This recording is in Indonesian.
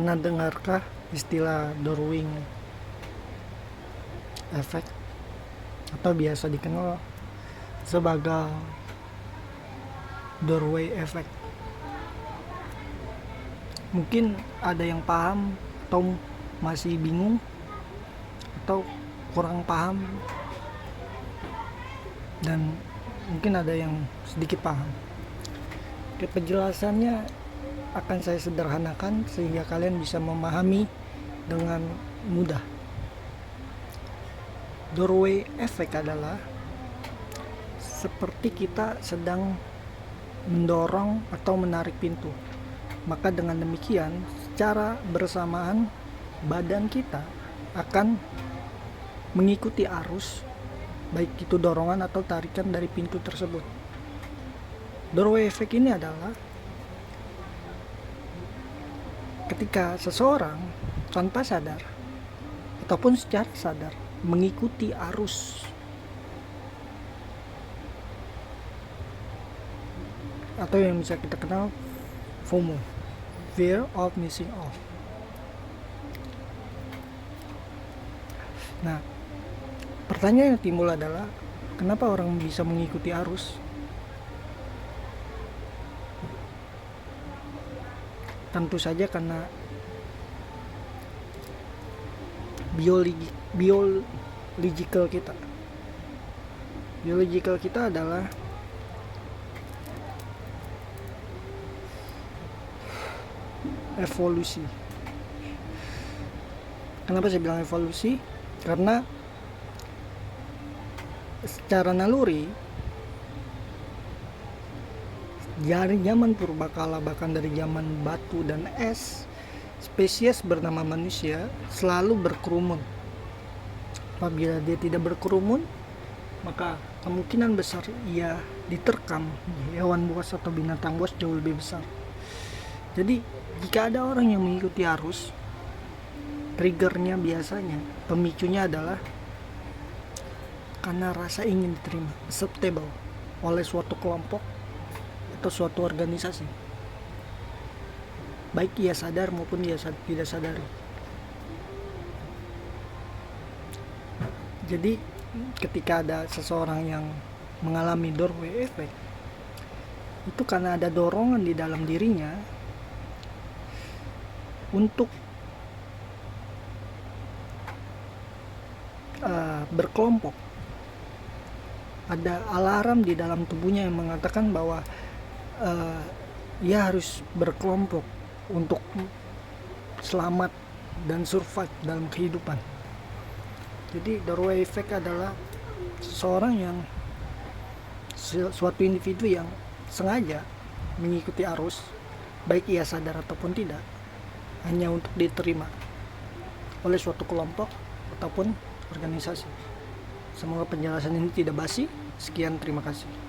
Pernah dengarkah istilah doorway effect atau biasa dikenal sebagai doorway effect? Mungkin ada yang paham atau masih bingung atau kurang paham, dan mungkin ada yang sedikit paham. Penjelasannya akan saya sederhanakan sehingga kalian bisa memahami dengan mudah. Doorway effect adalah seperti kita sedang mendorong atau menarik pintu. Maka dengan demikian, secara bersamaan badan kita akan mengikuti arus, baik itu dorongan atau tarikan dari pintu tersebut. Doorway effect ini adalah ketika seseorang tanpa sadar ataupun secara sadar mengikuti arus atau yang bisa kita kenal FOMO, fear of missing out. Nah, pertanyaan yang timbul adalah kenapa orang bisa mengikuti arus? Tentu saja karena biological kita. Biological kita adalah evolusi. Kenapa saya bilang evolusi? Karena secara naluri dari zaman purbakala, bahkan dari zaman batu dan es, spesies bernama manusia selalu berkerumun. Apabila dia tidak berkerumun, maka kemungkinan besar ia diterkam hewan buas atau binatang buas jauh lebih besar. Jadi jika ada orang yang mengikuti arus, triggernya biasanya, pemicunya adalah karena rasa ingin diterima, acceptable oleh suatu kelompok atau suatu organisasi, baik ia sadar maupun ia tidak sadari. Jadi ketika ada seseorang yang mengalami doorway effect, itu karena ada dorongan di dalam dirinya untuk berkelompok. Ada alarm di dalam tubuhnya yang mengatakan bahwa ia harus berkelompok untuk selamat dan survive dalam kehidupan. Jadi doorway effect adalah suatu individu yang sengaja mengikuti arus, baik ia sadar ataupun tidak, hanya untuk diterima oleh suatu kelompok ataupun organisasi. Semoga penjelasan ini tidak basi. Sekian, terima kasih.